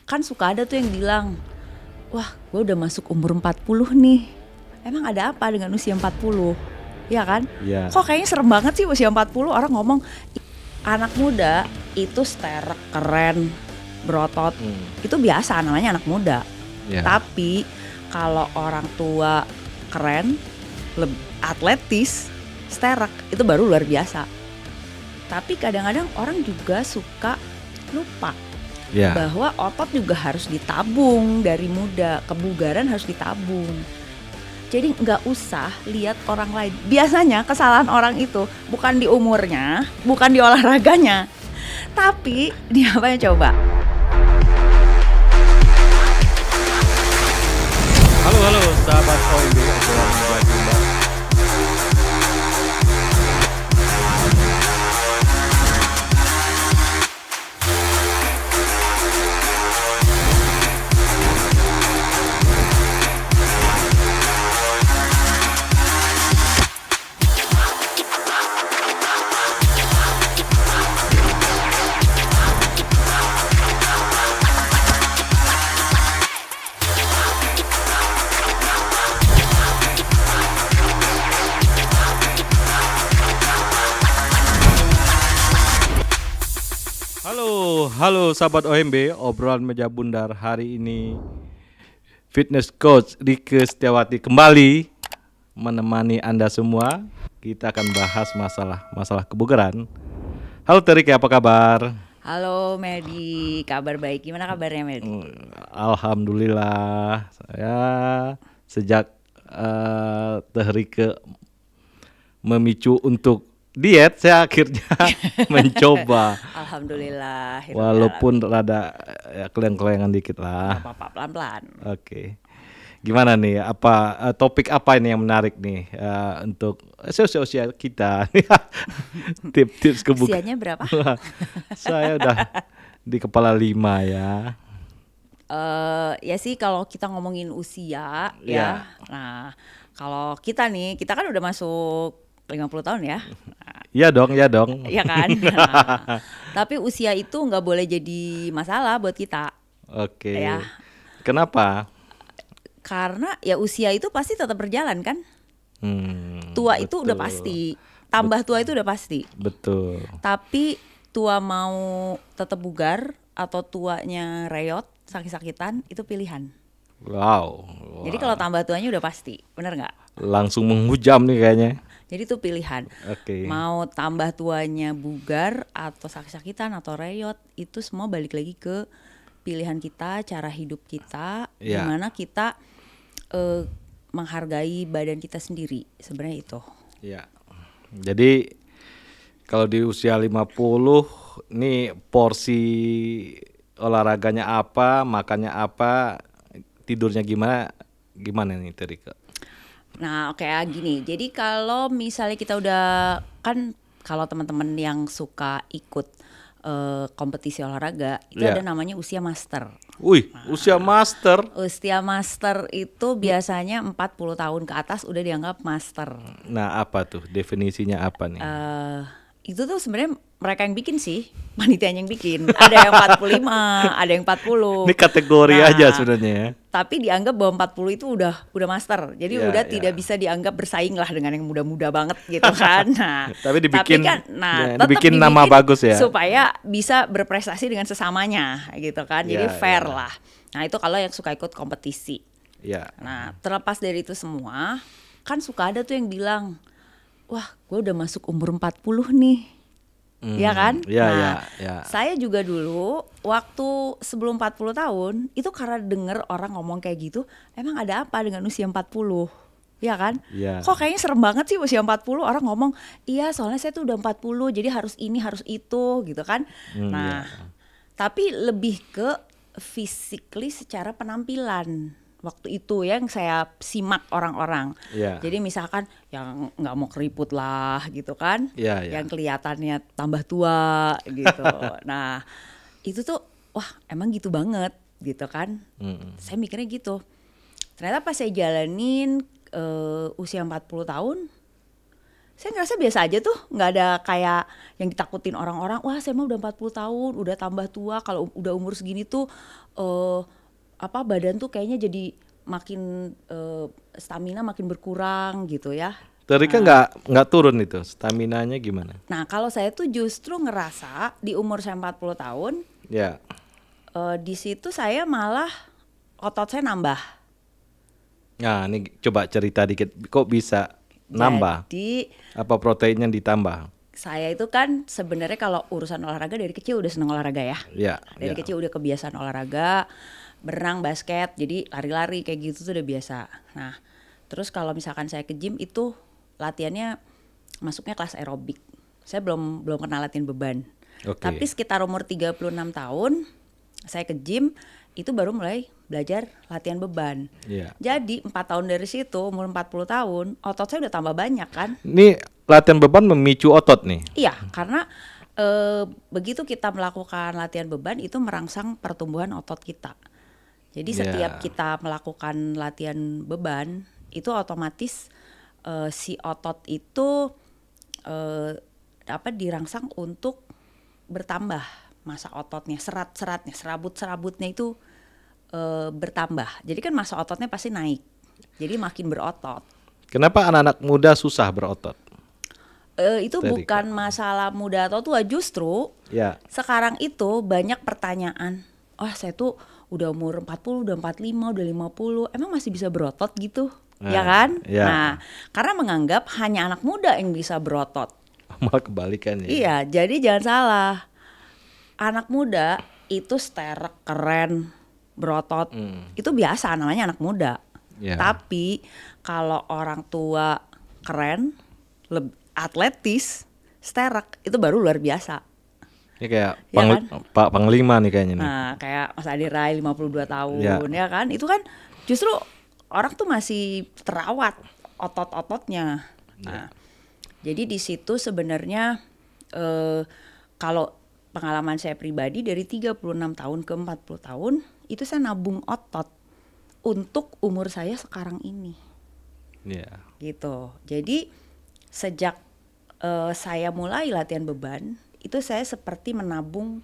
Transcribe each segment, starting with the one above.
Kan suka ada tuh yang bilang, wah gue udah masuk umur 40 nih. Emang ada apa dengan usia 40? Ya kan? Iya. Kok kayaknya serem banget sih usia 40 orang ngomong anak muda itu sterek, keren, berotot. Itu biasa namanya anak muda. Iya. Tapi kalau orang tua keren, atletis, sterek, itu baru luar biasa. Tapi kadang-kadang orang juga suka lupa Iya. bahwa otot juga harus ditabung dari muda, kebugaran harus ditabung. Jadi nggak usah lihat orang lain. Biasanya kesalahan orang itu bukan di umurnya, bukan di olahraganya, tapi di apanya coba? Halo sahabat OMB, obrolan Bunda. Halo sahabat OMB, obrolan meja bundar hari ini fitness coach Rieke Setiawati kembali menemani Anda semua. Kita akan bahas masalah kebugaran. Halo Terike, apa kabar? Halo Meldi, kabar baik. Gimana kabarnya Meldi? Alhamdulillah. Saya sejak Terike memicu untuk diet, saya akhirnya mencoba. Alhamdulillah. Walaupun rada ya, keleng-kelengan dikit lah. Apa-apa, pelan-pelan. Oke. Gimana nih? Topik apa ini yang menarik nih untuk usia kita? Tips kebugaran. Usianya berapa? Saya udah di kepala 5 ya. Ya sih kalau kita ngomongin usia ya. Nah, kalau kita kan udah masuk 50 tahun ya. Iya dong. Iya kan? Nah, tapi usia itu nggak boleh jadi masalah buat kita. Oke. Ya. Kenapa? Karena ya usia itu pasti tetap berjalan kan. Tua itu udah pasti. Tambah tua itu udah pasti. Betul. Tapi tua mau tetap bugar atau tuanya reyot, sakit-sakitan, itu pilihan. Wow. Jadi kalau tambah tuanya udah pasti, bener nggak? Langsung menghujam nih kayaknya. Jadi itu pilihan. Oke. Mau tambah tuanya bugar atau sakit-sakitan atau reyot, itu semua balik lagi ke pilihan kita, cara hidup kita, gimana kita menghargai badan kita sendiri. Sebenarnya itu. Ya. Jadi kalau di usia 50 nih porsi olahraganya apa, makannya apa, tidurnya gimana nih Terika? Nah, kayak gini. Jadi kalau misalnya kita udah kan kalau teman-teman yang suka ikut kompetisi olahraga itu ada namanya usia master. Wih, usia master. Usia master itu biasanya 40 tahun ke atas udah dianggap master. Nah, apa tuh definisinya apa nih? Itu tuh sebenarnya mereka yang bikin sih, panitianya yang bikin. Ada yang 45, ada yang 40. Ini kategori aja sebenarnya ya. Tapi dianggap bahwa 40 itu udah master. Jadi udah tidak bisa dianggap bersaing lah dengan yang muda-muda banget gitu kan. Nah, tapi dibikin dibikin nama bagus ya. Supaya bisa berprestasi dengan sesamanya gitu kan. Jadi fair lah. Nah, itu kalau yang suka ikut kompetisi. Nah, terlepas dari itu semua, kan suka ada tuh yang bilang, wah, gue udah masuk umur 40 nih. Ya kan? Saya juga dulu waktu sebelum 40 tahun itu karena denger orang ngomong kayak gitu, emang ada apa dengan usia 40? Ya kan? Kok kayaknya serem banget sih usia 40 orang ngomong, iya soalnya saya tuh udah 40 jadi harus ini harus itu gitu kan. Tapi lebih ke physically secara penampilan. Waktu itu yang saya simak orang-orang. Jadi misalkan yang nggak mau keriput lah gitu kan, yang kelihatannya tambah tua gitu. Nah itu tuh wah emang gitu banget gitu kan. Saya mikirnya gitu. Ternyata pas saya jalanin usia 40 tahun, saya ngerasa biasa aja tuh, nggak ada kayak yang ditakutin orang-orang, wah saya mah udah 40 tahun, udah tambah tua, kalau udah umur segini tuh badan tuh kayaknya jadi makin stamina makin berkurang gitu ya. Rika nggak turun itu, staminanya gimana? Nah kalau saya tuh justru ngerasa di umur saya 40 tahun, ya, di situ saya malah otot saya nambah. Nah ini coba cerita dikit, kok bisa nambah? Jadi apa proteinnya ditambah? Saya itu kan sebenarnya kalau urusan olahraga dari kecil udah seneng olahraga ya. Dari kecil udah kebiasaan olahraga, berenang, basket, jadi lari-lari kayak gitu tuh udah biasa. Nah, terus kalau misalkan saya ke gym itu latihannya masuknya kelas aerobik. Saya belum kenal latihan beban. Tapi sekitar umur 36 tahun saya ke gym itu baru mulai belajar latihan beban. Jadi 4 tahun dari situ umur 40 tahun otot saya udah tambah banyak kan. Ini latihan beban memicu otot nih? Iya, karena begitu kita melakukan latihan beban itu merangsang pertumbuhan otot kita. Jadi setiap kita melakukan latihan beban itu otomatis si otot itu dirangsang untuk bertambah massa ototnya, serat-seratnya, serabut-serabutnya itu bertambah. Jadi kan massa ototnya pasti naik. Jadi makin berotot. Kenapa anak-anak muda susah berotot? Itu bukan masalah muda atau tua, justru sekarang itu banyak pertanyaan. Saya tuh udah umur 40, udah 45, udah 50, emang masih bisa berotot gitu? Ya kan? Nah, karena menganggap hanya anak muda yang bisa berotot. Malah kebalikannya. Iya, jadi jangan salah. Anak muda itu sterek, keren, berotot. Itu biasa namanya anak muda. Tapi kalau orang tua keren, atletis, sterek, itu baru luar biasa. Ini kayak Pak Panglima nih kayaknya nih. Nah, kayak Mas Adi Rai 52 tahun ya kan. Itu kan justru orang tuh masih terawat otot-ototnya. Nah, jadi di situ sebenarnya kalau pengalaman saya pribadi dari 36 tahun ke 40 tahun itu saya nabung otot untuk umur saya sekarang ini. Gitu. Jadi sejak saya mulai latihan beban itu saya seperti menabung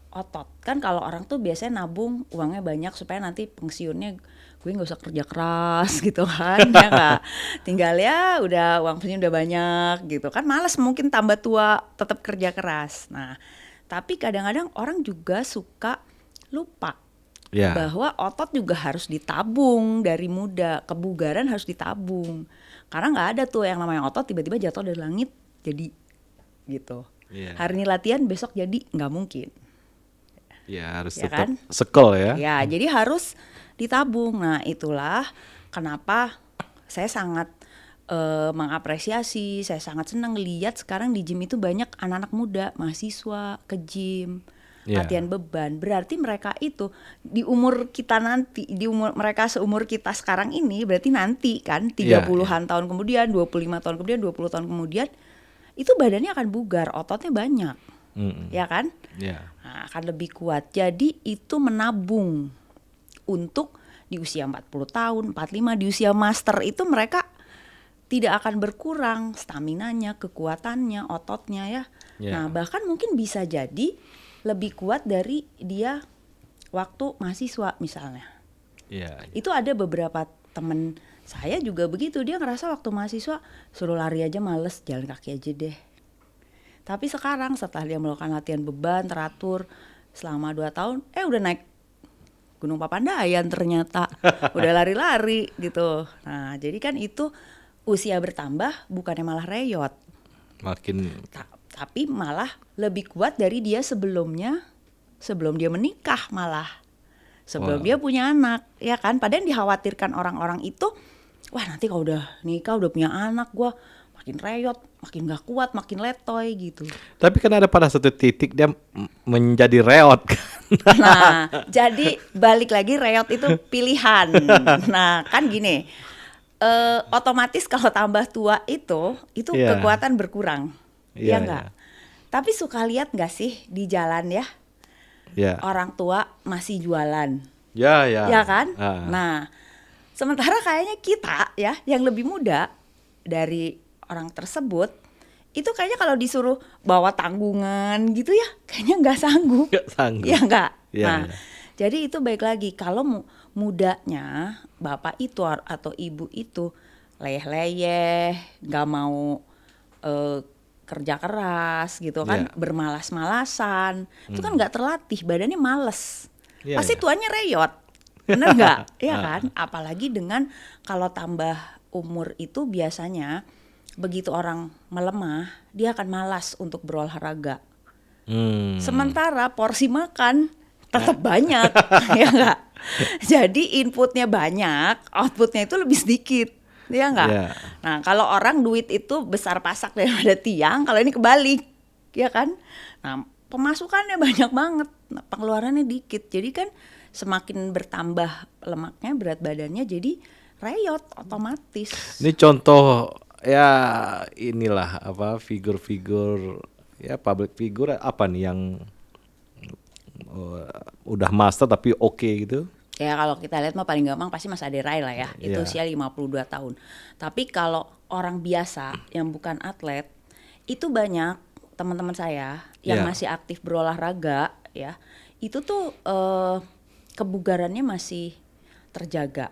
otot. Kan kalau orang tuh biasanya nabung uangnya banyak supaya nanti pensiunnya gue nggak usah kerja keras gitu kan. Ya nggak, tinggal ya udah uang pensiun udah banyak gitu kan, malas mungkin tambah tua tetap kerja keras. Nah tapi kadang-kadang orang juga suka lupa bahwa otot juga harus ditabung dari muda, kebugaran harus ditabung. Karena nggak ada tuh yang namanya otot tiba-tiba jatuh dari langit jadi gitu. Hari ini latihan besok jadi, nggak mungkin. Harus tetap kan? Sekel ya. Jadi harus ditabung. Nah itulah kenapa saya sangat mengapresiasi, saya sangat senang lihat sekarang di gym itu banyak anak-anak muda, mahasiswa ke gym, latihan beban. Berarti mereka itu di umur kita nanti, di umur mereka seumur kita sekarang ini, berarti nanti kan 30-an tahun kemudian, 25 tahun kemudian, 20 tahun kemudian itu badannya akan bugar, ototnya banyak. Ya kan? Nah, akan lebih kuat. Jadi itu menabung untuk di usia 40 tahun, 45, di usia master itu mereka tidak akan berkurang staminanya, kekuatannya, ototnya ya. Nah, bahkan mungkin bisa jadi lebih kuat dari dia waktu mahasiswa misalnya. Itu ada beberapa temen saya juga begitu, dia ngerasa waktu mahasiswa suruh lari aja males, jalan kaki aja deh. Tapi sekarang setelah dia melakukan latihan beban teratur selama 2 tahun, udah naik Gunung Papandayan ternyata, udah lari-lari gitu. Nah jadi kan itu usia bertambah bukannya malah reyot, tapi malah lebih kuat dari dia sebelumnya, sebelum dia menikah malah, sebelum dia punya anak, ya kan? Padahal yang dikhawatirkan orang-orang itu, wah nanti kalau udah nikah, udah punya anak, gue makin reyot, makin gak kuat, makin letoy gitu. Tapi kan ada pada satu titik dia menjadi reot kan? Nah, jadi balik lagi reot itu pilihan. Nah, kan gini, otomatis kalau tambah tua itu kekuatan berkurang, ya enggak? Tapi suka lihat nggak sih di jalan ya, orang tua masih jualan, ya kan? Nah, sementara kayaknya kita ya yang lebih muda dari orang tersebut itu kayaknya kalau disuruh bawa tanggungan gitu ya kayaknya nggak sanggup. Nggak sanggup. Ya nggak. Ya, Nah, ya. jadi itu baik lagi kalau mudanya bapak itu atau ibu itu leyeh-leyeh, nggak mau kerja keras gitu kan, bermalas-malasan, itu kan nggak terlatih, badannya males, pasti tuanya reyot, bener nggak? Ya kan? Apalagi dengan kalau tambah umur itu biasanya begitu orang melemah, dia akan malas untuk berolahraga. Sementara porsi makan tetap banyak, ya nggak? Jadi inputnya banyak, outputnya itu lebih sedikit. Iya nggak? Yeah. Nah kalau orang duit itu besar pasak daripada tiang, kalau ini kebalik, ya kan? Nah pemasukannya banyak banget, pengeluarannya dikit. Jadi kan semakin bertambah lemaknya, berat badannya jadi reyot otomatis. Ini contoh ya inilah apa figur-figur ya public figure apa nih yang udah master tapi oke gitu. Ya kalau kita lihat mah paling gampang pasti Mas Ade Rai lah ya, itu usia 52 tahun. Tapi kalau orang biasa yang bukan atlet, itu banyak teman-teman saya yang masih aktif berolahraga ya, itu tuh kebugarannya masih terjaga.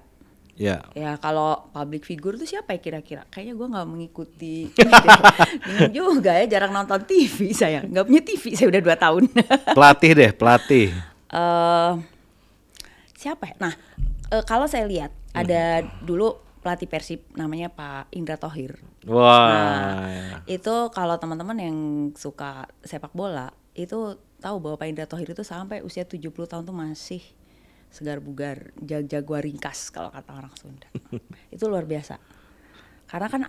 Ya kalau public figure tuh siapa ya kira-kira? Kayaknya gue nggak mengikuti. Bingung juga ya, jarang nonton TV saya, nggak punya TV saya udah 2 tahun. Pelatih. Siapa ya? Nah, kalau saya lihat ada dulu pelatih Persib namanya Pak Indra Thohir. Wah. Nah, itu kalau teman-teman yang suka sepak bola itu tahu bahwa Pak Indra Thohir itu sampai usia 70 tahun tuh masih segar bugar, jaguar ringkas kalau kata orang Sunda. Itu luar biasa. Karena kan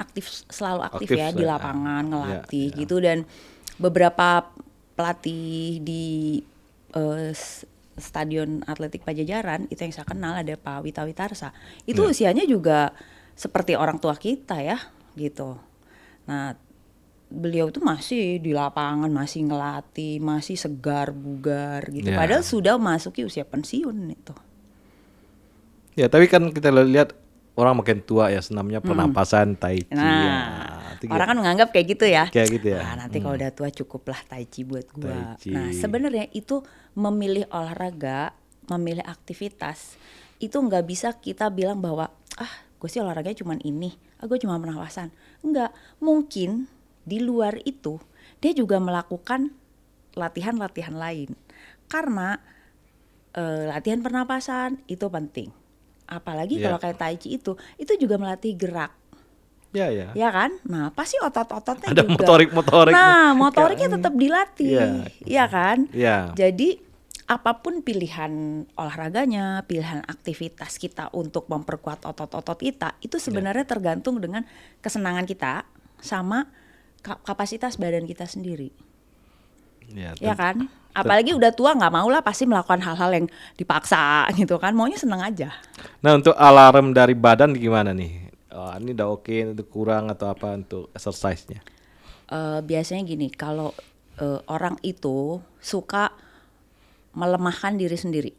selalu aktif ya di lapangan, ngelatih gitu, dan beberapa pelatih di Stadion Atletik Pajajaran itu yang saya kenal ada Pak Wita Witarsa. Itu usianya juga seperti orang tua kita ya, gitu. Nah, beliau tuh masih di lapangan, masih ngelatih, masih segar bugar gitu. Padahal sudah masuki usia pensiun itu. Ya, tapi kan kita lihat orang makin tua ya, senamnya pernapasan, tai chi. Nah, orang kan menganggap kayak gitu ya. Kayak gitu ya. Nah, nanti kalau udah tua cukuplah tai chi buat gua. Nah, sebenarnya itu memilih olahraga, memilih aktivitas, itu nggak bisa kita bilang bahwa gue sih olahraganya cuma ini, gue cuma pernapasan. Enggak, mungkin di luar itu dia juga melakukan latihan-latihan lain. Karena latihan pernapasan itu penting. Apalagi kalau kayak tai chi itu juga melatih gerak. Ya kan? Nah, pasti otot-ototnya ada juga. motorik. Nah, motoriknya tetap dilatih. Ya kan? Yeah. Jadi apapun pilihan olahraganya, pilihan aktivitas kita untuk memperkuat otot-otot kita, itu sebenarnya tergantung dengan kesenangan kita sama kapasitas badan kita sendiri. Ya kan? Apalagi udah tua nggak mau lah pasti melakukan hal-hal yang dipaksa gitu kan, maunya seneng aja. Nah, untuk alarm dari badan gimana nih? Ini udah oke, itu kurang atau apa untuk exercise-nya? Biasanya gini, kalau orang itu suka melemahkan diri sendiri.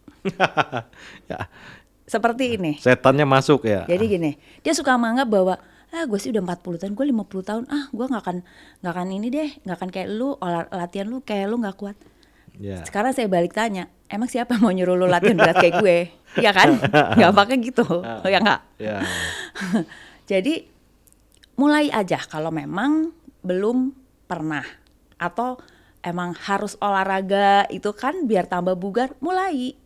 Seperti ini. Setannya masuk ya. Jadi gini, dia suka menganggap bahwa gue sih udah 40 tahun, gue 50 tahun, gue nggak akan ini deh, nggak akan kayak lu, latihan lu kayak lu nggak kuat. Sekarang saya balik tanya, emang siapa mau nyuruh lu latihan berat kayak gue? Iya kan? Gampangnya gitu, ya nggak? Jadi mulai aja kalau memang belum pernah atau emang harus olahraga itu kan biar tambah bugar, mulai.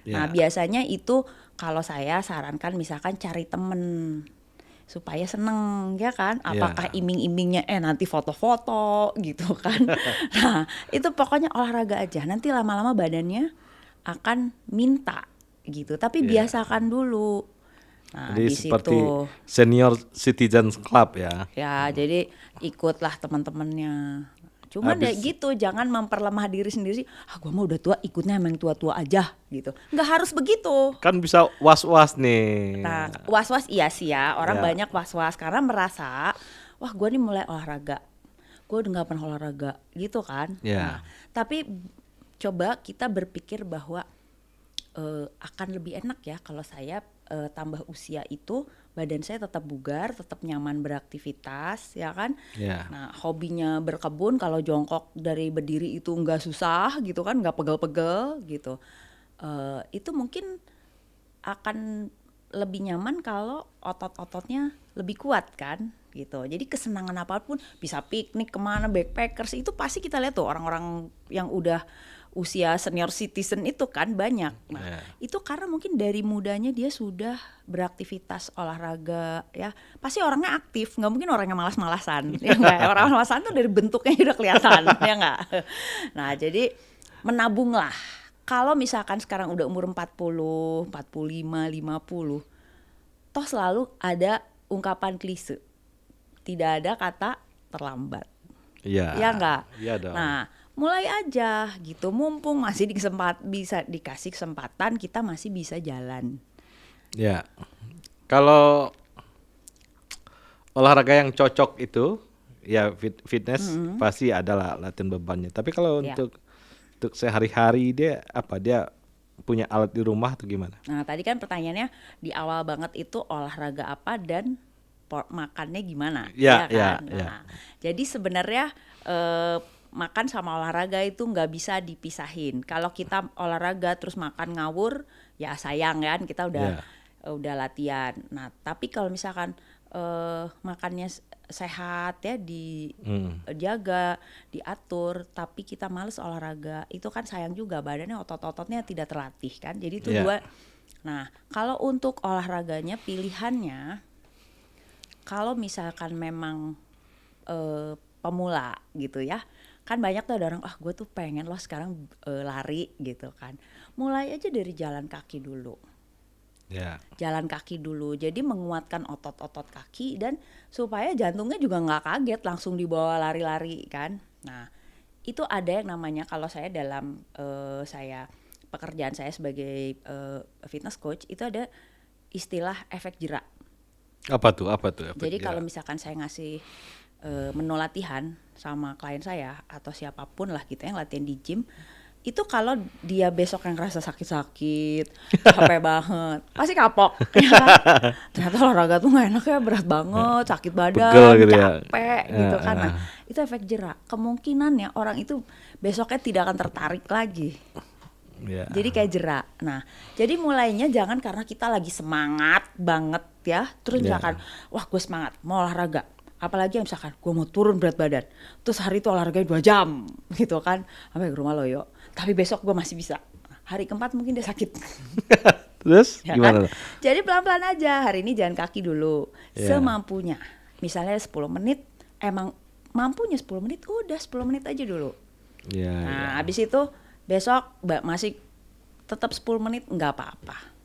Nah biasanya itu kalau saya sarankan misalkan cari temen supaya seneng, ya kan? Apakah iming-imingnya nanti foto-foto gitu kan? Nah itu pokoknya olahraga aja, nanti lama-lama badannya akan minta gitu, tapi biasakan dulu. Nah, jadi di seperti situ senior citizen club ya. Ya, jadi ikutlah teman-temannya. Cuman ya gitu, jangan memperlemah diri sendiri. Gue mau udah tua, ikutnya emang tua-tua aja gitu. Nggak harus begitu. Kan bisa was-was nih. Nah, was-was iya sih ya. Orang banyak was-was karena merasa, wah gue nih mulai olahraga, gue udah nggak pernah olahraga gitu kan. Nah, tapi coba kita berpikir bahwa akan lebih enak ya kalau saya tambah usia itu badan saya tetap bugar, tetap nyaman beraktivitas, ya kan? Yeah. Nah, hobinya berkebun, kalau jongkok dari berdiri itu nggak susah gitu kan, nggak pegel-pegel gitu. Itu mungkin akan lebih nyaman kalau otot-ototnya lebih kuat kan gitu. Jadi kesenangan apapun, bisa piknik kemana, backpackers, itu pasti kita lihat tuh orang-orang yang udah usia senior citizen itu kan banyak. Nah, itu karena mungkin dari mudanya dia sudah beraktivitas olahraga ya. Pasti orangnya aktif, nggak mungkin orangnya malas-malasan. Ya nggak? Orang malasan tuh dari bentuknya udah kelihatan, ya nggak? Nah, jadi menabunglah. Kalau misalkan sekarang udah umur 40, 45, 50, toh selalu ada ungkapan klise. Tidak ada kata terlambat. Iya. Ya nggak? Iya dong. Nah, mulai aja gitu, mumpung masih bisa dikasih kesempatan, kita masih bisa jalan. Ya, kalau olahraga yang cocok itu ya fitness pasti adalah latihan bebannya. Tapi kalau untuk sehari-hari dia punya alat di rumah atau gimana? Nah, tadi kan pertanyaannya di awal banget itu olahraga apa dan makannya gimana? Ya, kan? ya. Jadi sebenarnya makan sama olahraga itu nggak bisa dipisahin. Kalau kita olahraga terus makan ngawur, ya sayang kan, kita udah latihan. Nah, tapi kalau misalkan makannya sehat ya, dijaga, diatur, tapi kita males olahraga, itu kan sayang juga, badannya otot-ototnya tidak terlatih kan. Jadi itu dua. Nah, kalau untuk olahraganya pilihannya, kalau misalkan memang pemula gitu ya, kan banyak tuh ada orang, gue tuh pengen loh sekarang lari gitu kan. Mulai aja dari jalan kaki dulu. Jalan kaki dulu, jadi menguatkan otot-otot kaki dan supaya jantungnya juga nggak kaget langsung dibawa lari-lari kan. Nah, itu ada yang namanya, kalau saya dalam pekerjaan saya sebagai fitness coach, itu ada istilah efek jerak. Apa tuh Jadi kalau misalkan saya ngasih menu latihan sama klien saya atau siapapun lah gitu yang latihan di gym, itu kalau dia besok yang ngerasa sakit-sakit, capek banget, pasti kapok ya kan? Ternyata olahraga tuh gak enak ya, berat banget, sakit badan, gitu capek ya. Gitu kan. Nah, itu efek jerak. Kemungkinannya orang itu besoknya tidak akan tertarik lagi. Jadi kayak jerak. Nah, jadi mulainya jangan karena kita lagi semangat banget ya, terus misalkan wah gue semangat mau olahraga, apalagi misalkan gue mau turun berat badan, terus hari itu olahraga 2 jam gitu kan, sampai ke rumah lo yuk, tapi besok gue masih bisa. Hari keempat mungkin dia sakit. Terus ya gimana? Kan? Jadi pelan-pelan aja, hari ini jalan kaki dulu semampunya. Misalnya 10 menit, emang mampunya 10 menit, udah 10 menit aja dulu. Habis itu besok masih tetap 10 menit, nggak apa-apa.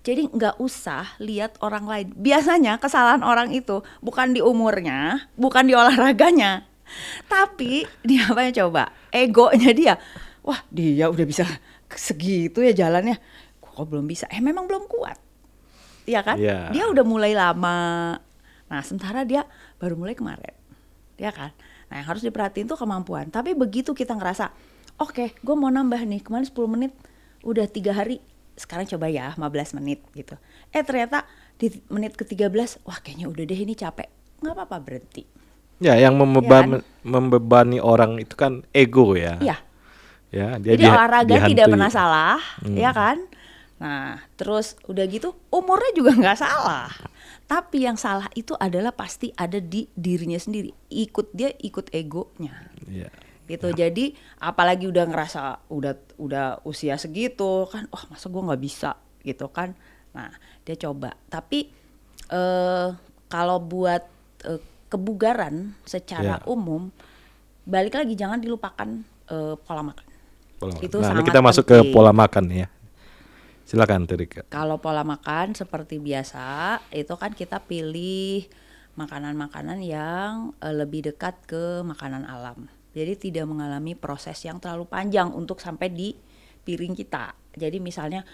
Jadi nggak usah lihat orang lain. Biasanya kesalahan orang itu bukan di umurnya, bukan di olahraganya, tapi dia apanya coba? Egonya dia. Wah, dia udah bisa segitu ya jalannya, kok belum bisa? Memang belum kuat, ya kan? Dia udah mulai lama. Nah, sementara dia baru mulai kemarin, ya kan? Nah, yang harus diperhatiin tuh kemampuan. Tapi begitu kita ngerasa, oke, gue mau nambah nih, kemarin 10 menit, udah 3 hari, sekarang coba ya 15 menit gitu. Ternyata di menit ke-13, wah kayaknya udah deh ini capek, nggak apa-apa, berhenti. Ya, yang membebani orang itu kan ego ya. Iya. Ya, jadi olahraga tidak pernah salah, ya kan? Nah, terus udah gitu umurnya juga nggak salah. Tapi yang salah itu adalah pasti ada di dirinya sendiri. Ikut egonya. Iya. Gitu. Jadi apalagi udah ngerasa udah usia segitu kan, masa gue nggak bisa gitu kan. Nah, dia coba. Tapi kalau buat kebugaran secara umum, balik lagi jangan dilupakan pola makan. Itu nah, sangat ini kita masuk penting. ke pola makan ya. Silakan Rika. Kalau pola makan seperti biasa, itu kan kita pilih makanan-makanan yang lebih dekat ke makanan alam. Jadi tidak mengalami proses yang terlalu panjang untuk sampai di piring kita. Jadi misalnya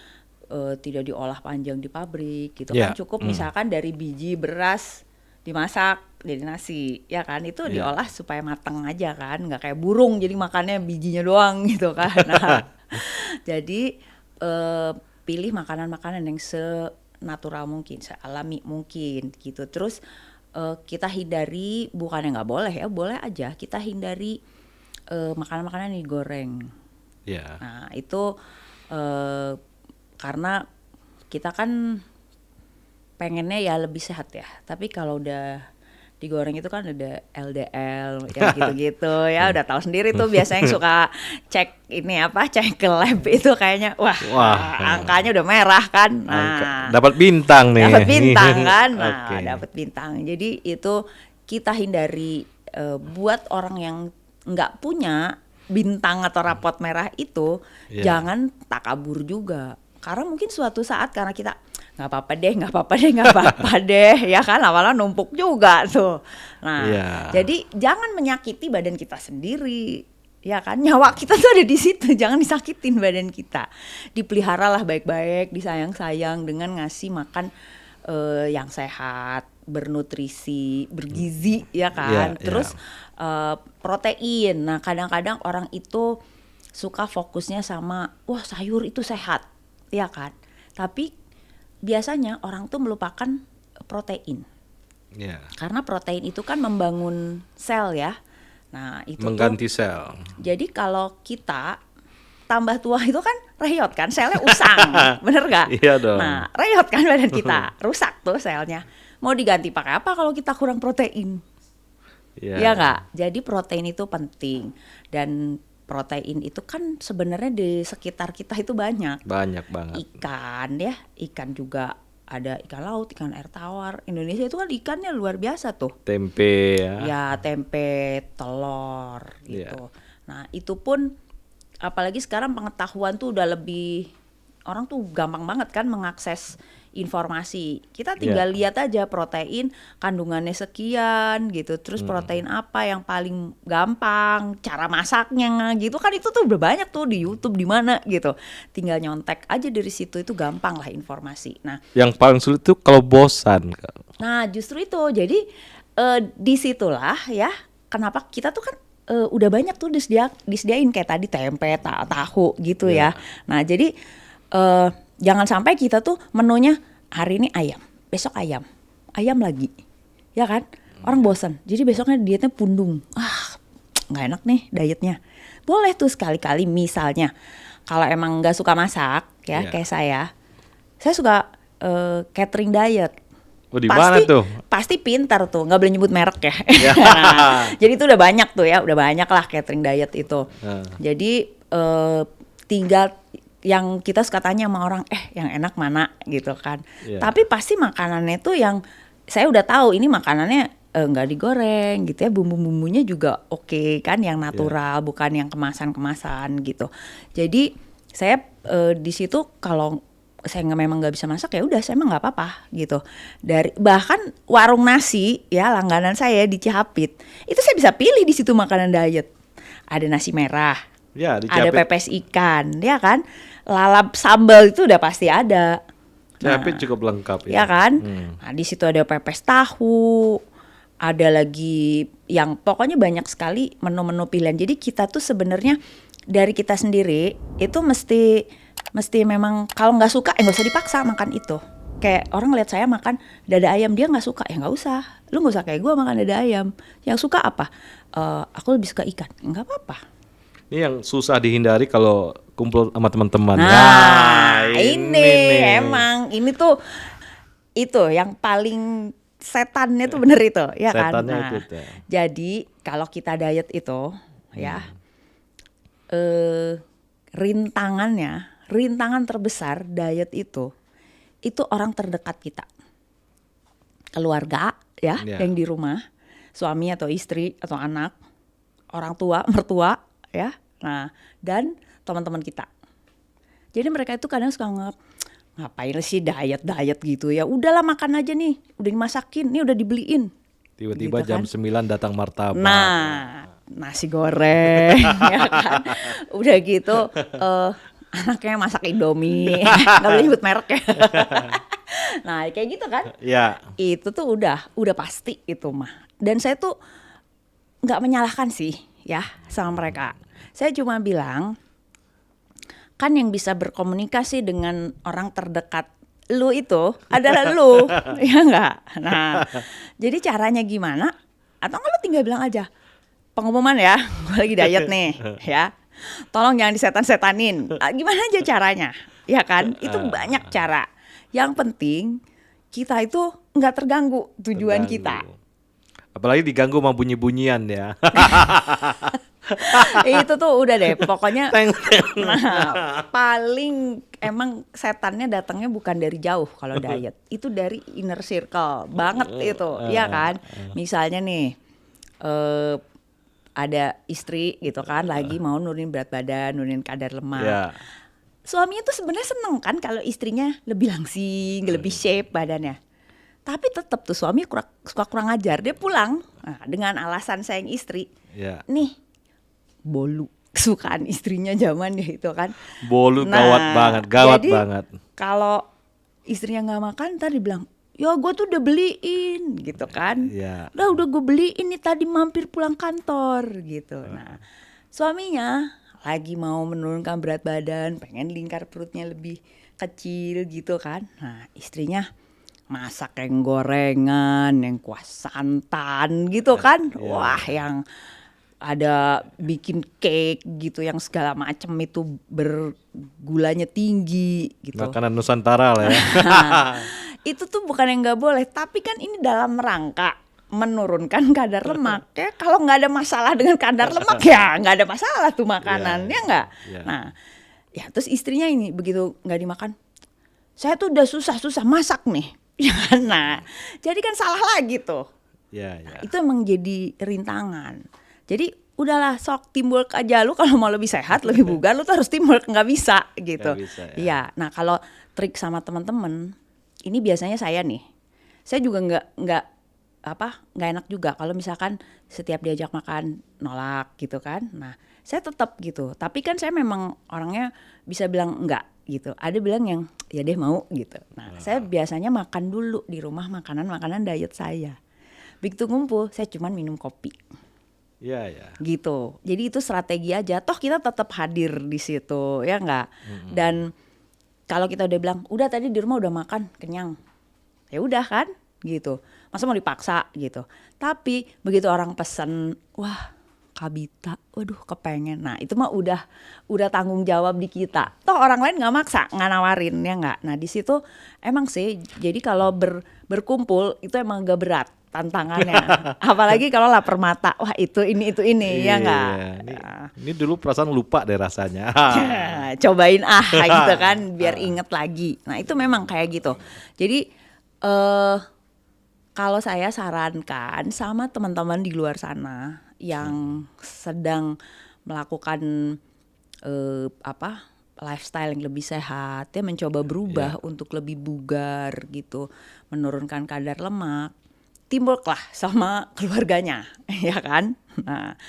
tidak diolah panjang di pabrik gitu kan, cukup misalkan dari biji beras dimasak jadi nasi, ya kan, itu diolah supaya matang aja kan, nggak kayak burung jadi makannya bijinya doang gitu kan. Nah, jadi pilih makanan-makanan yang senatural mungkin, sealami mungkin gitu. Terus kita hindari, bukannya nggak boleh ya, boleh aja kita hindari makanan-makanan yang digoreng. Nah itu karena kita kan pengennya ya lebih sehat ya, tapi kalau udah digoreng itu kan ada LDL ya gitu-gitu ya, udah tahu sendiri tuh biasanya yang suka cek ke lab itu kayaknya wah angkanya udah merah kan. Nah, dapat bintang nih. Dapat bintang kan. Nah, dapat bintang. Jadi itu kita hindari buat orang yang nggak punya bintang atau rapot merah itu jangan takabur juga. Karena mungkin suatu saat karena kita nggak apa-apa deh ya kan, lama-lama numpuk juga tuh. Nah jadi jangan menyakiti badan kita sendiri ya kan, nyawa kita tuh ada di situ, jangan disakitin badan kita, dipeliharalah baik-baik, disayang-sayang dengan ngasih makan yang sehat, bernutrisi, bergizi ya kan. Terus protein. Nah kadang-kadang orang itu suka fokusnya sama wah sayur itu sehat ya kan, tapi biasanya orang tuh melupakan protein. Karena protein itu kan membangun sel ya. Nah, itu mengganti sel. Jadi kalau kita tambah tua itu kan reyot kan, selnya usang. Bener gak? Iya dong. Nah, reyot kan badan kita, rusak tuh selnya. Mau diganti pakai apa kalau kita kurang protein? Iya gak? Jadi protein itu penting. Dan protein itu kan sebenarnya di sekitar kita itu banyak banget. Ikan ya, ikan juga ada, ikan laut, ikan air tawar. Indonesia itu kan ikannya luar biasa tuh. Tempe ya. Ya tempe, telur gitu. Nah itu pun apalagi sekarang pengetahuan tuh udah lebih, orang tuh gampang banget kan mengakses informasi. Kita tinggal lihat aja protein kandungannya sekian gitu. Terus protein apa yang paling gampang, cara masaknya gitu kan, itu tuh udah banyak tuh di YouTube di mana gitu. Tinggal nyontek aja dari situ, itu gampang lah informasi. Nah, yang paling sulit tuh kalau bosan. Nah, justru itu. Jadi disitulah ya kenapa kita tuh kan udah banyak tuh disediain kayak tadi tempe, tahu gitu ya. Nah, jadi jangan sampai kita tuh menunya hari ini ayam, besok ayam lagi, ya kan? Orang bosan, jadi besoknya dietnya pundung. Nggak enak nih dietnya. Boleh tuh sekali-kali misalnya, kalau emang nggak suka masak ya kayak saya suka catering diet. Di mana tuh? Pasti pintar tuh, nggak boleh nyebut merek ya. Nah, jadi itu udah banyak tuh ya, udah banyak lah catering diet itu. Jadi tinggal yang kita suka tanya sama orang, yang enak mana gitu kan. Tapi pasti makanannya tuh yang saya udah tahu ini makanannya nggak digoreng gitu ya, bumbu-bumbunya juga oke kan, yang natural, bukan yang kemasan-kemasan gitu. Jadi saya di situ kalau saya memang nggak bisa masak ya udah, saya emang nggak apa-apa gitu. Dari bahkan warung nasi ya langganan saya di Cihapit itu saya bisa pilih di situ makanan diet. Ada nasi merah, ada pepes ikan, ya kan, lalap sambal itu udah pasti ada. Cihapit cukup lengkap ya kan. Nah di situ ada pepes tahu, ada lagi yang pokoknya banyak sekali menu-menu pilihan. Jadi kita tuh sebenarnya dari kita sendiri itu mesti memang kalau nggak suka nggak usah dipaksa makan itu. Kayak orang lihat saya makan dada ayam, dia nggak suka ya nggak usah. Lu nggak usah kayak gue makan dada ayam. Yang suka apa? Aku lebih suka ikan. Nggak apa-apa. Ini yang susah dihindari kalau kumpul sama teman-teman. Nah, ini emang ini tuh itu yang paling setannya tuh bener itu, ya kan? Nah, itu jadi kalau kita diet itu ya rintangan terbesar diet itu orang terdekat kita, keluarga ya, yang di rumah, suami atau istri atau anak, orang tua, mertua ya, nah dan teman-teman kita. Jadi mereka itu kadang suka ngapain sih diet gitu ya, udahlah makan aja nih, udah dimasakin, nih udah dibeliin. Tiba-tiba gitu jam 9 datang martabak. Nah, nasi goreng ya kan. Udah gitu anaknya masak Indomie, nggak boleh nyebut merek ya. Nah kayak gitu kan. Itu tuh udah pasti itu mah. Dan saya tuh nggak menyalahkan sih ya sama mereka. Saya cuma bilang kan yang bisa berkomunikasi dengan orang terdekat lu itu adalah lu, ya enggak? Nah, jadi caranya gimana? Atau enggak lu tinggal bilang aja, pengumuman ya, gue lagi diet nih, ya. Tolong jangan disetan-setanin. Gimana aja caranya, ya kan? Itu banyak cara. Yang penting kita itu nggak terganggu tujuan kita. Apalagi diganggu sama bunyi-bunyian ya. Itu tuh udah deh, pokoknya. Nah, paling emang setannya datangnya bukan dari jauh kalau diet, itu dari inner circle banget itu, ya kan? Misalnya nih, ada istri gitu kan, lagi mau nurunin berat badan, nurunin kadar lemak. Yeah. Suaminya tuh sebenarnya seneng kan kalau istrinya lebih langsing, lebih shape badannya. Tapi tetap tuh suami suka kurang ajar, dia pulang dengan alasan sayang istri. Yeah. Nih, bolu kesukaan istrinya zaman itu kan. Bolu gawat banget. Kalau istrinya nggak makan, ntar dibilang, ya gue tuh udah beliin gitu kan. Yeah. Udah gue beliin nih tadi mampir pulang kantor gitu. Nah, suaminya lagi mau menurunkan berat badan, pengen lingkar perutnya lebih kecil gitu kan. Nah, istrinya masak yang gorengan, yang kuah santan gitu kan. Yeah. Wah, yang ada bikin cake gitu yang segala macam itu bergulanya tinggi gitu. Makanan Nusantara lah ya. Itu tuh bukan yang nggak boleh, tapi kan ini dalam rangka menurunkan kadar lemak. Ya kalau nggak ada masalah dengan kadar lemak ya nggak ada masalah tuh makanan, ya nggak. Nah, ya terus istrinya ini begitu nggak dimakan, saya tuh udah susah-susah masak nih. Nah, jadi kan salah lagi tuh. Nah, itu emang jadi rintangan. Jadi udahlah sok teamwork aja, lu kalau mau lebih sehat, lebih bugar, lu tuh harus teamwork, nggak bisa gitu. Iya. Nah kalau trik sama teman-teman, ini biasanya saya juga nggak enak juga kalau misalkan setiap diajak makan nolak gitu kan. Nah saya tetap gitu, tapi kan saya memang orangnya bisa bilang enggak gitu. Ada bilang yang ya deh mau gitu. Nah saya biasanya makan dulu di rumah makanan diet saya. Begitu ngumpul saya cuman minum kopi. Iya. Gitu. Jadi itu strategi aja. Toh kita tetap hadir di situ, ya enggak? Dan kalau kita udah bilang, udah tadi di rumah udah makan, kenyang. Ya udah kan, gitu. Masa mau dipaksa gitu. Tapi begitu orang pesen, wah, Kabita, waduh kepengen. Nah, itu mah udah tanggung jawab di kita. Toh orang lain enggak maksa, enggak nawarin, ya enggak? Nah, di situ emang sih jadi kalau berkumpul itu emang agak berat tantangannya. Apalagi kalau lapar mata. Wah, itu ini ya enggak? Ini dulu perasaan lupa deh rasanya. Cobain gitu kan biar inget lagi. Nah, itu memang kayak gitu. Jadi kalau saya sarankan sama teman-teman di luar sana yang sedang melakukan lifestyle yang lebih sehat, ya mencoba berubah untuk lebih bugar gitu, menurunkan kadar lemak, teamwork lah sama keluarganya, ya kan? Nah,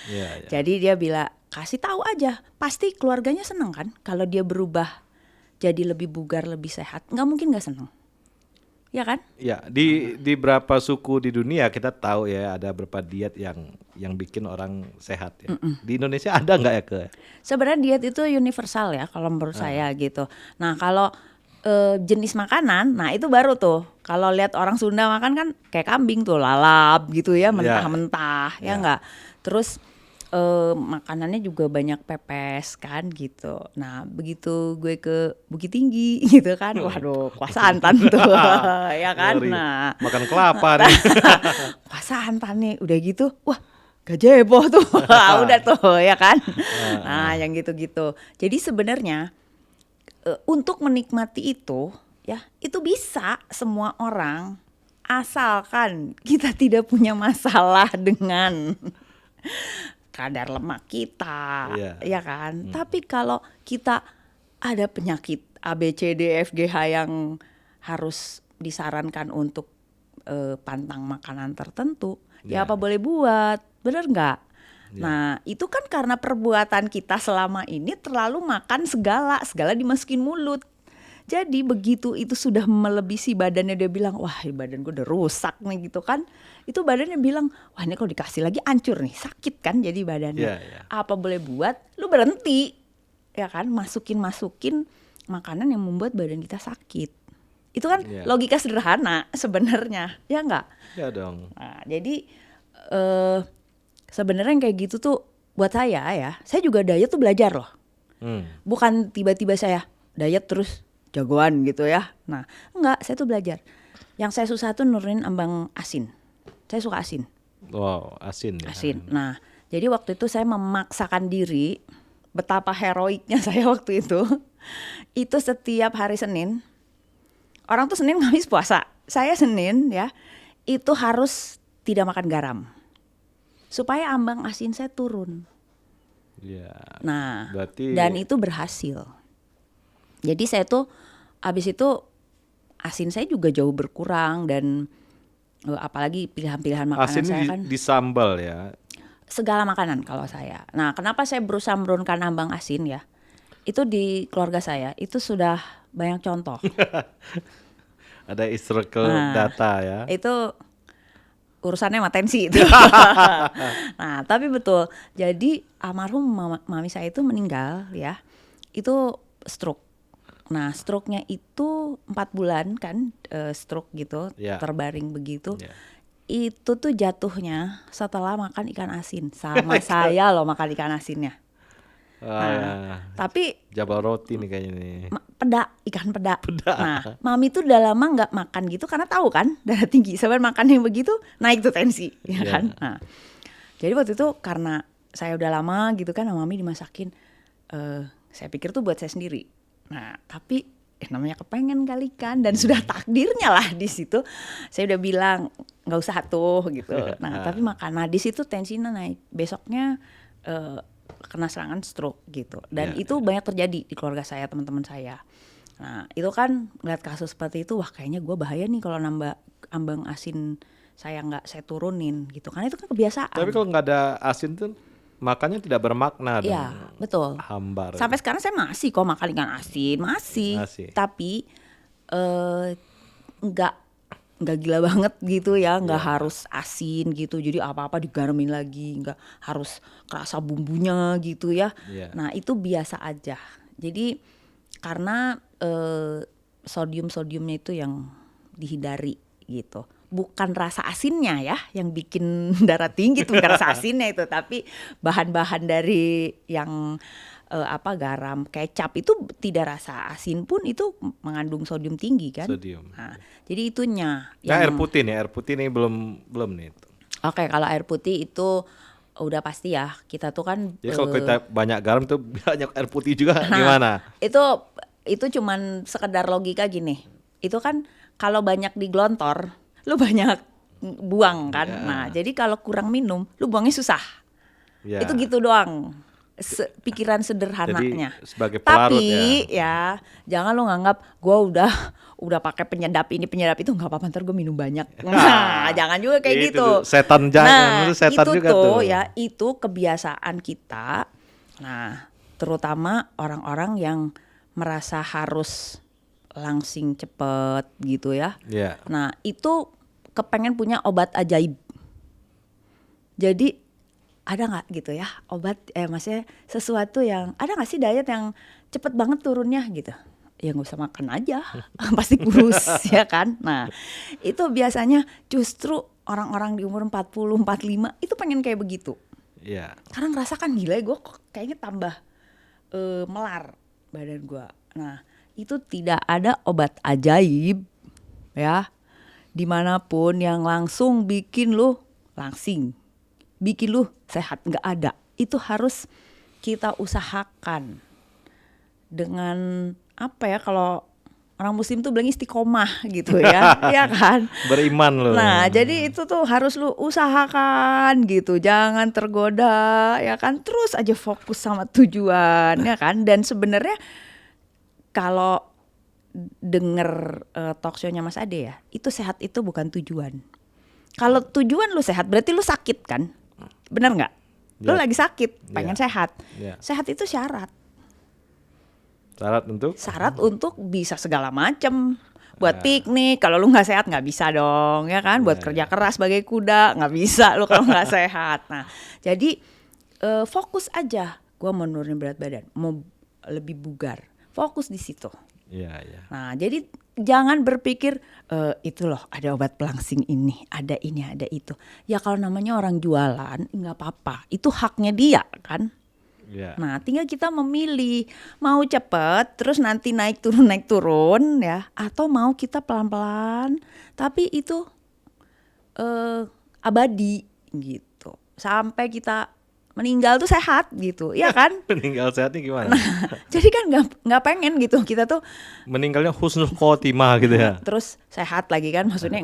jadi dia bilang kasih tahu aja, pasti keluarganya seneng kan kalau dia berubah jadi lebih bugar, lebih sehat. Nggak mungkin nggak seneng, ya kan? Ya, di beberapa suku di dunia kita tahu ya ada beberapa diet yang bikin orang sehat ya. Di Indonesia ada nggak ya Sebenarnya diet itu universal ya kalau menurut saya gitu. Nah kalau jenis makanan, nah itu baru tuh. Kalau lihat orang Sunda makan kan kayak kambing tuh, lalap gitu ya, mentah-mentah, ya enggak. Terus makanannya juga banyak pepes kan gitu. Nah begitu gue ke Bukit Tinggi gitu kan, waduh kuah santan tuh, ya kan. Nah makan kelapa nih. Kuah santan nih, udah gitu, wah gajebo tuh, udah tuh, ya kan. Nah yang gitu-gitu. Jadi sebenarnya untuk menikmati itu, ya itu bisa semua orang asalkan kita tidak punya masalah dengan kadar lemak kita, ya kan. Tapi kalau kita ada penyakit ABCD-E-F-G-H yang harus disarankan untuk pantang makanan tertentu, ya apa boleh buat, bener nggak? Nah itu kan karena perbuatan kita selama ini terlalu makan segala dimasukin mulut. Jadi begitu itu sudah melebihi badannya, dia bilang wah badan gue udah rusak nih gitu kan. Itu badannya bilang wah ini kalau dikasih lagi hancur nih, sakit kan jadi badannya. Apa boleh buat, lu berhenti. ya kan, masukin makanan yang membuat badan kita sakit. Itu kan logika sederhana sebenarnya, ya nggak? Ya dong. Nah, jadi sebenarnya yang kayak gitu tuh buat saya juga diet tuh belajar loh. Bukan tiba-tiba saya diet terus jagoan gitu ya. Nah, enggak, saya tuh belajar. Yang saya susah tuh nurunin ambang asin. Saya suka asin. Wow, asin ya. Asin. Nah, jadi waktu itu saya memaksakan diri, betapa heroiknya saya waktu itu. Itu setiap hari Senin, orang tuh Senin Kamis puasa. Saya Senin ya, itu harus tidak makan garam. Supaya ambang asin saya turun. Ya. Nah, berarti... dan itu berhasil. Jadi saya tuh abis itu asin saya juga jauh berkurang dan apalagi pilihan-pilihan makanan asin saya kan di sambal ya. Segala makanan kalau saya. Nah, kenapa saya berusaha menurunkan ambang asin ya? Itu di keluarga saya itu sudah banyak contoh. Ada historical data ya. Itu urusannya sama tensi itu. Nah, tapi betul. Jadi almarhum mami saya itu meninggal ya. Itu stroke. Nah, stroke-nya itu 4 bulan kan, stroke gitu, terbaring begitu. Itu tuh jatuhnya setelah makan ikan asin. Sama saya loh makan ikan asinnya. Tapi Jabal roti nih kayaknya nih. Ikan peda. Nah, mami tuh udah lama nggak makan gitu karena tahu kan darah tinggi. Sebenarnya makan yang begitu naik tuh tensi, ya kan. Nah, jadi waktu itu karena saya udah lama gitu kan, mami dimasakin. Saya pikir tuh buat saya sendiri. Nah, tapi namanya kepengen kali kan, dan sudah takdirnya lah di situ. Saya udah bilang nggak usah tuh gitu. Nah, tapi makan. Nah, di situ tensinya naik. Besoknya kena serangan stroke gitu. Dan itu banyak terjadi di keluarga saya, teman-teman saya. Nah, itu kan ngeliat kasus seperti itu, wah kayaknya gue bahaya nih kalau nambah ambang asin saya turunin gitu. Karena itu kan kebiasaan. Tapi kalau nggak ada asin tuh makannya tidak bermakna. Iya, betul. Hambar. Sampai sekarang saya masih kok makan ikan asin, masih. Tapi nggak gila banget gitu ya, nggak harus asin gitu. Jadi apa-apa digaramin lagi, nggak harus kerasa bumbunya gitu ya. Nah, itu biasa aja. Jadi karena sodiumnya itu yang dihindari gitu. Bukan rasa asinnya ya yang bikin darah tinggi, itu bukan rasa asinnya itu, tapi bahan-bahan dari yang garam, kecap itu tidak rasa asin pun itu mengandung sodium tinggi kan. Nah, jadi itunya. Air putih nih belum nih. Oke, kalau air putih itu udah pasti ya, kita tuh kan. Jadi kalau kita banyak garam tuh banyak air putih juga gimana? Itu cuman sekedar logika gini. Itu kan kalau banyak digelontor, lu banyak buang kan. Nah, jadi kalau kurang minum, lu buangnya susah. Itu gitu doang. Pikiran sederhananya. Jadi sebagai pelarut. Tapi ya jangan lu nganggap gue udah pakai penyedap ini penyedap itu, nggak apa-apa ntar gue minum banyak. Nah, jangan juga kayak gitu. Setan jangan, itu setan juga tuh. Ya itu kebiasaan kita. Nah, terutama orang-orang yang merasa harus langsing cepet gitu ya. Nah, itu kepengen punya obat ajaib. Jadi ada nggak gitu ya obat, maksudnya sesuatu yang, ada nggak sih diet yang cepet banget turunnya gitu? Ya nggak usah makan aja, pasti kurus ya kan. Nah, itu biasanya justru orang-orang di umur 40, 45 itu pengen kayak begitu. Karena ngerasa kan gila gue kok kayaknya tambah melar badan gue. Nah, itu tidak ada obat ajaib ya dimanapun yang langsung bikin lu langsing, bikin lu sehat, nggak ada. Itu harus kita usahakan dengan apa ya, kalau orang muslim tuh bilang istiqomah gitu ya. Iya kan, beriman loh. Nah, jadi itu tuh harus lu usahakan gitu, jangan tergoda ya kan, terus aja fokus sama tujuan ya kan. Dan sebenarnya kalau denger talk show-nya Mas Ade ya, itu sehat itu bukan tujuan. Kalau tujuan lu sehat berarti lu sakit kan, benar nggak? Lu lagi sakit, pengen sehat. Sehat itu syarat. Syarat untuk bisa segala macam. Buat piknik, kalau lu nggak sehat nggak bisa dong, ya kan? Buat kerja keras sebagai kuda nggak bisa lu kalau nggak sehat. Nah, jadi fokus aja. Gua mau nurunin berat badan, mau lebih bugar. Fokus di situ. Iya, iya. Nah, jadi jangan berpikir itu loh ada obat pelangsing ini, ada itu. Ya kalau namanya orang jualan nggak apa-apa, itu haknya dia kan. Yeah. Nah, tinggal kita memilih mau cepet terus nanti naik turun ya, atau mau kita pelan-pelan tapi itu abadi gitu. Sampai kita meninggal tuh sehat gitu, ya kan? Meninggal sehatnya gimana? Nah, jadi kan nggak pengen gitu kita tuh meninggalnya husnul khotimah gitu ya. Terus sehat lagi kan, maksudnya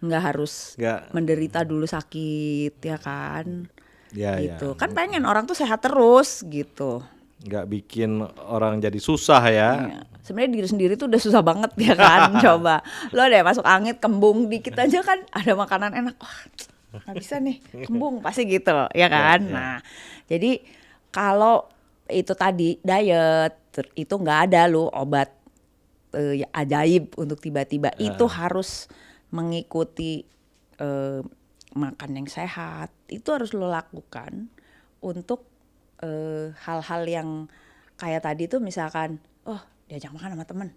nggak harus menderita dulu sakit ya kan? Ya, gitu. Ya. Kan pengen orang tuh sehat terus gitu. Nggak bikin orang jadi susah ya. Sebenarnya diri sendiri tuh udah susah banget ya kan. Coba lo deh masuk angin kembung dikit aja kan ada makanan enak. Wah, nggak bisa nih kembung pasti gitu ya kan. Nah jadi kalau itu tadi diet itu nggak ada lo obat ajaib untuk tiba-tiba. Itu harus mengikuti makan yang sehat. Itu harus lo lakukan untuk hal-hal yang kayak tadi tuh misalkan diajak makan sama temen,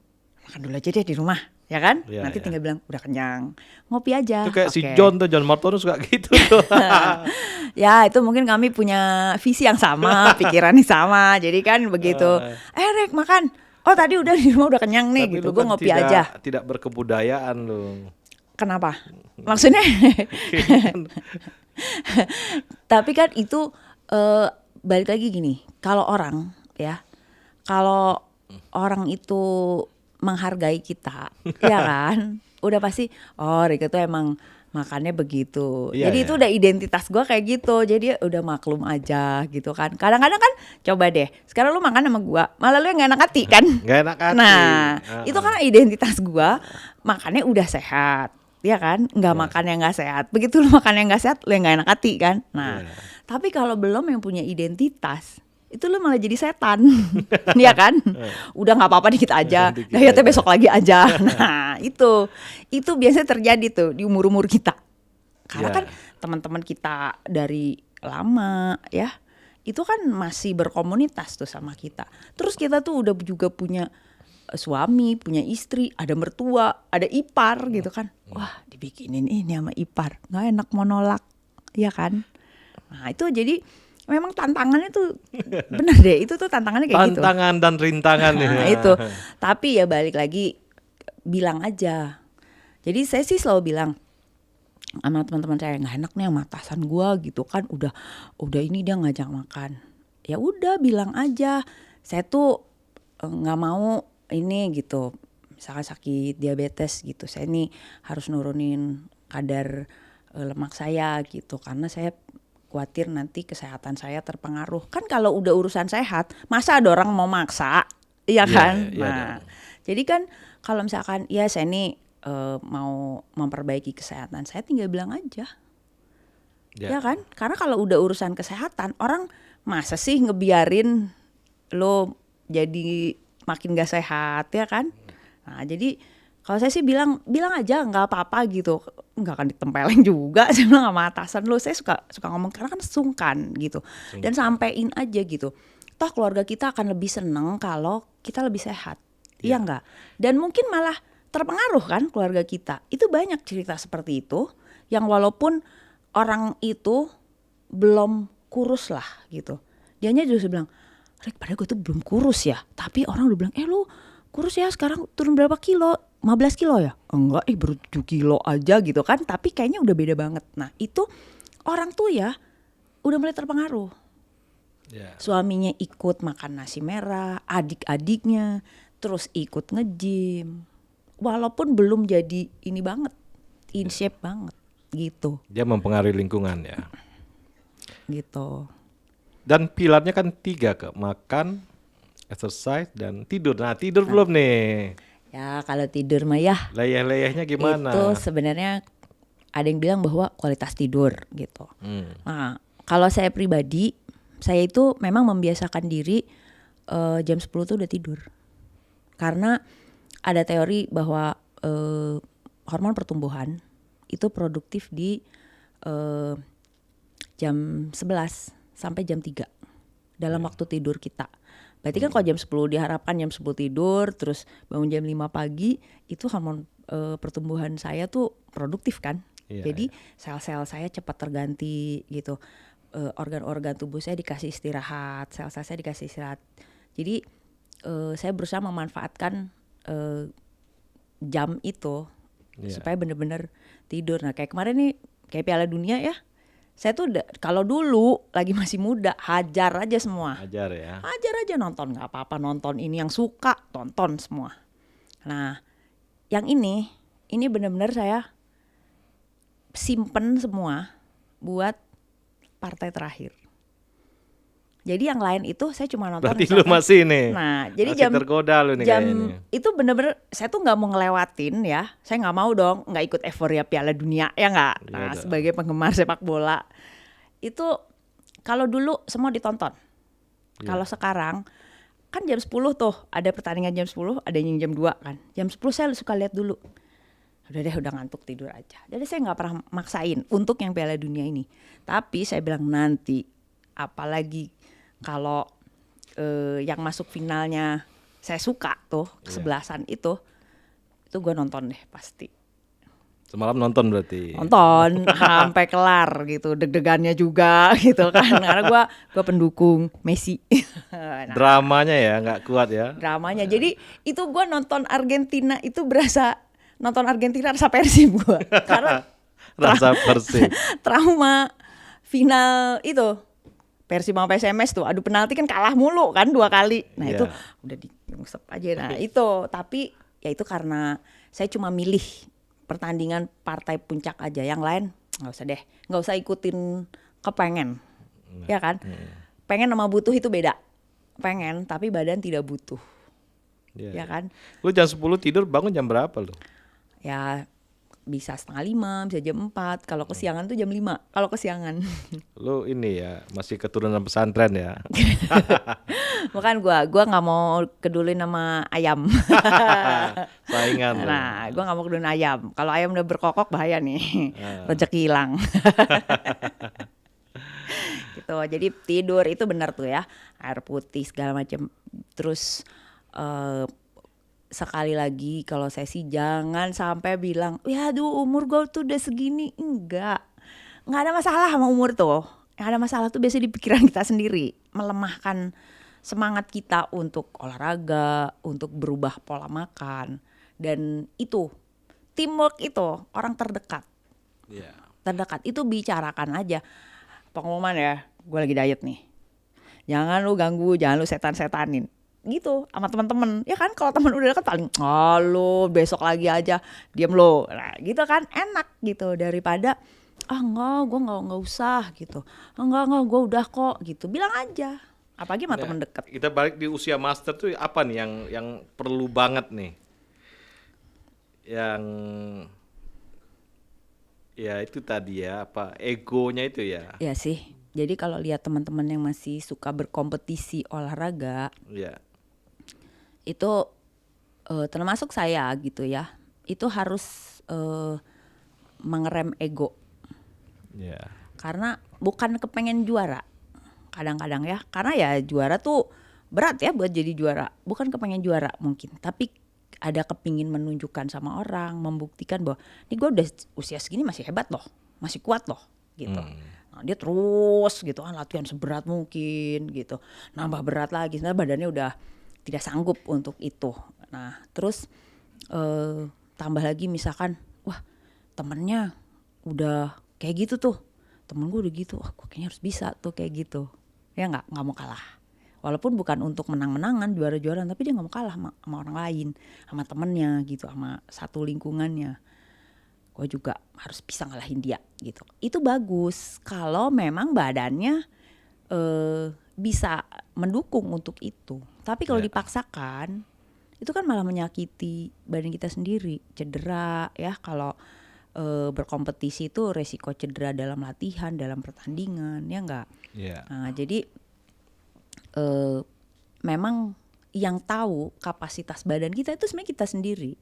makan dulu aja deh di rumah ya kan, nanti tinggal bilang udah kenyang, ngopi aja. Itu kayak si John Martono suka gitu tuh. Ya itu mungkin kami punya visi yang sama, pikirannya sama, jadi kan begitu Rek makan, tadi udah di rumah udah kenyang nih. Tapi gitu gue kan ngopi aja. Tidak berkebudayaan lu. Kenapa? Maksudnya tapi kan itu balik lagi gini, kalau orang itu menghargai kita, ya kan, udah pasti Rika tuh emang makannya begitu. Jadi itu udah identitas gue kayak gitu, jadi udah maklum aja gitu kan. Kadang-kadang kan coba deh, sekarang lu makan sama gue, malah lu yang gak enak hati kan? Gak enak hati. Nah itu karena identitas gue makannya udah sehat, ya kan, nggak makan yang nggak sehat. Begitu lu makan yang nggak sehat, lu yang nggak enak hati kan. Nah, tapi kalau belum yang punya identitas, itu lu malah jadi setan, ya kan? Udah nggak apa-apa dikit aja, dietnya besok lagi aja. Nah, itu biasanya terjadi tuh di umur kita. Karena kan teman-teman kita dari lama, ya, itu kan masih berkomunitas tuh sama kita. Terus kita tuh udah juga punya suami, punya istri, ada mertua, ada ipar gitu kan. Wah, dibikinin ini sama ipar, nggak enak mau nolak, ya kan? Nah itu jadi memang tantangannya tuh bener deh, itu tuh tantangannya kayak gitu. Tantangan dan rintangan nah, itu. Tapi ya balik lagi, bilang aja. Jadi saya sih selalu bilang sama teman-teman saya, nggak enak nih sama atasan gue gitu kan, udah ini dia ngajak makan. Ya udah bilang aja, saya tuh nggak mau ini gitu, misalkan sakit diabetes gitu, saya nih harus nurunin kadar lemak saya gitu, karena saya khawatir nanti kesehatan saya terpengaruh. Kan kalau udah urusan sehat, masa ada orang mau maksa, iya kan? Nah, jadi kan kalau misalkan ya saya nih mau memperbaiki kesehatan saya, tinggal bilang aja, ya kan? Karena kalau udah urusan kesehatan, orang masa sih ngebiarin lo jadi makin gak sehat, ya kan? Nah jadi kalau saya sih bilang aja nggak apa-apa gitu, nggak akan ditempelin juga. Saya bilang sama atasan lo, saya suka ngomong karena kan sungkan gitu, dan sampein aja gitu. Toh keluarga kita akan lebih seneng kalau kita lebih sehat, iya nggak? Dan mungkin malah terpengaruh kan keluarga kita. Itu banyak cerita seperti itu, yang walaupun orang itu belum kurus lah gitu, dianya justru bilang, Rek, padahal gue tuh belum kurus ya, tapi orang udah bilang, lu kurus ya sekarang, turun berapa kilo? 15 kilo ya? Enggak, baru 7 kilo aja gitu kan, tapi kayaknya udah beda banget. Nah itu orang tuh ya udah mulai terpengaruh. Suaminya ikut makan nasi merah, adik-adiknya terus ikut nge-gym, walaupun belum jadi ini banget, in shape banget gitu. Dia mempengaruhi lingkungan ya. Gitu. Dan pilarnya kan 3 makan, exercise, dan tidur. Nah tidur belum nih? Ya kalau tidur mah ya. Leyeh-leyehnya gimana? Itu sebenarnya ada yang bilang bahwa kualitas tidur gitu. Nah kalau saya pribadi, saya itu memang membiasakan diri jam 10 tuh udah tidur. Karena ada teori bahwa hormon pertumbuhan itu produktif di jam 11 sampai jam 3 dalam waktu tidur kita. Berarti kan kalau jam 10 diharapkan jam 10 tidur, terus bangun jam 5 pagi, itu hormon pertumbuhan saya tuh produktif kan. Jadi sel-sel saya cepat terganti gitu. Organ-organ tubuh saya dikasih istirahat, sel-sel saya dikasih istirahat. Jadi saya berusaha memanfaatkan jam itu supaya benar-benar tidur. Nah kayak kemarin nih, kayak Piala Dunia ya, saya tuh kalau dulu lagi masih muda hajar aja semua. Hajar ya. Hajar aja, nonton nggak apa-apa, nonton ini yang suka tonton semua. Nah yang ini benar-benar saya simpen semua buat partai terakhir. Jadi yang lain itu saya cuma nonton. Berarti lu masih nih. Nah, jadi masih tergoda lu nih kayaknya. Itu bener-bener saya tuh nggak mau ngelewatin ya. Saya nggak mau dong nggak ikut euforia Piala Dunia ya nggak. Nah, sebagai penggemar sepak bola itu kalau dulu semua ditonton. Kalau sekarang kan jam 10 tuh ada pertandingan jam 10, ada yang jam 2 kan. Jam 10 saya suka lihat dulu. Udah deh, udah ngantuk tidur aja. Jadi saya nggak pernah maksain untuk yang Piala Dunia ini. Tapi saya bilang nanti, apalagi kalau yang masuk finalnya saya suka tuh, kesebelasan itu gue nonton deh pasti. Semalam nonton berarti? Nonton sampai kelar gitu, deg-degannya juga gitu kan. Karena gue pendukung Messi. Nah, dramanya ya nggak kuat ya? Dramanya, jadi itu gue nonton Argentina itu berasa nonton Argentina rasa Persib gue. Karena rasa Persib. Trauma final itu. Persib sama PSMS tuh adu penalti kan kalah mulu kan 2 kali. Nah itu udah diungsep aja. Nah itu, tapi ya itu karena saya cuma milih pertandingan partai puncak aja. Yang lain nggak usah deh, nggak usah ikutin kepengen, ya kan? Pengen sama butuh itu beda. Pengen tapi badan tidak butuh, ya kan? Lu jam 10 tidur, bangun jam berapa lu? Ya bisa 4:30, bisa jam 4. Kalau kesiangan tuh jam 5. Kalau kesiangan. Lu ini ya masih keturunan pesantren ya. Bukan gua nggak mau kedulin sama ayam. Saingan. Nah, gua nggak mau kedulin ayam. Kalau ayam udah berkokok bahaya nih. Rezeki hilang. Gitu. Jadi tidur itu benar tuh ya. Air putih segala macam. Terus sekali lagi kalau saya sih jangan sampai bilang, ya aduh umur gue tuh udah segini. Nggak ada masalah sama umur tuh. Yang ada masalah tuh biasanya di pikiran kita sendiri. Melemahkan semangat kita untuk olahraga, untuk berubah pola makan. Dan itu, teamwork itu orang terdekat. Terdekat, itu bicarakan aja. Pengumuman ya, gue lagi diet nih. Jangan lu ganggu, jangan lu setan-setanin. Gitu sama teman-teman ya kan. Kalau teman udah dekat paling lo besok lagi aja, diam lo. Nah gitu kan enak gitu, daripada enggak gue nggak usah gitu, enggak gue udah kok gitu, bilang aja. Apalagi sama teman dekat. Kita balik di usia master tuh apa nih yang perlu banget nih, yang ya itu tadi ya, apa egonya itu ya. Ya sih. Jadi kalau lihat teman-teman yang masih suka berkompetisi olahraga, itu termasuk saya gitu ya, itu harus mengerem ego. Karena bukan kepengen juara kadang-kadang ya, karena ya juara tuh berat ya buat jadi juara, bukan kepengen juara mungkin, tapi ada kepingin menunjukkan sama orang, membuktikan bahwa ini gue udah usia segini masih hebat loh, masih kuat loh gitu. Nah, dia terus gitu kan latihan seberat mungkin gitu, nambah berat lagi, sebenarnya badannya udah tidak sanggup untuk itu. Nah terus tambah lagi misalkan, wah temennya udah kayak gitu tuh, temen gue udah gitu, wah gue kayaknya harus bisa tuh kayak gitu. Ya nggak mau kalah. Walaupun bukan untuk menang-menangan, juara-juaraan, tapi dia nggak mau kalah sama orang lain, sama temennya gitu, sama satu lingkungannya. Gue juga harus bisa ngalahin dia gitu. Itu bagus kalau memang badannya bisa mendukung untuk itu. Tapi kalau dipaksakan, itu kan malah menyakiti badan kita sendiri, cedera ya. Kalau berkompetisi itu resiko cedera dalam latihan, dalam pertandingan, ya enggak. Nah, jadi memang yang tahu kapasitas badan kita itu sebenarnya kita sendiri.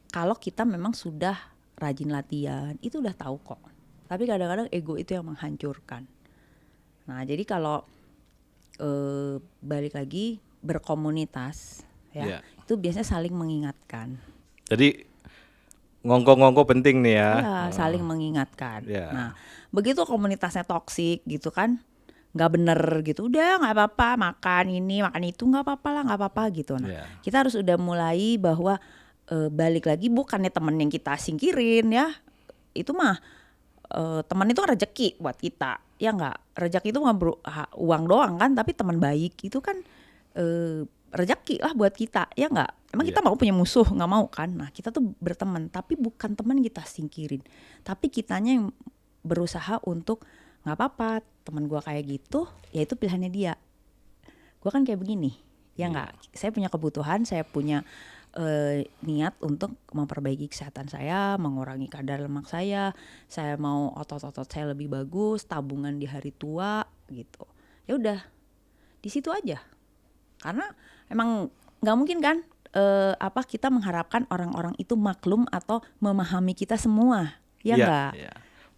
Kalau kita memang sudah rajin latihan, itu udah tahu kok. Tapi kadang-kadang ego itu yang menghancurkan. Nah, jadi kalau balik lagi berkomunitas ya. Itu biasanya saling mengingatkan. Jadi ngongko-ngongko penting nih ya. Ya, saling mengingatkan. Nah, begitu komunitasnya toksik gitu kan, nggak bener gitu, udah nggak apa-apa, makan ini makan itu nggak apa-apa lah, nggak apa-apa gitu. Nah, kita harus udah mulai bahwa balik lagi bukannya temen yang kita singkirin ya, itu mah teman itu kan rezeki buat kita, ya nggak, rezeki itu nggak uang doang kan, tapi teman baik itu kan rezeki lah buat kita, ya nggak. Emang kita mau punya musuh, nggak mau kan? Nah, kita tuh berteman, tapi bukan teman kita singkirin, tapi kitanya yang berusaha untuk nggak apa-apa, teman gue kayak gitu, ya itu pilihannya dia. Gue kan kayak begini, ya nggak. Saya punya kebutuhan, saya punya niat untuk memperbaiki kesehatan saya, mengurangi kadar lemak saya mau otot-otot saya lebih bagus, tabungan di hari tua gitu. Ya udah, di situ aja. Karena emang nggak mungkin kan kita mengharapkan orang-orang itu maklum atau memahami kita semua, ya nggak?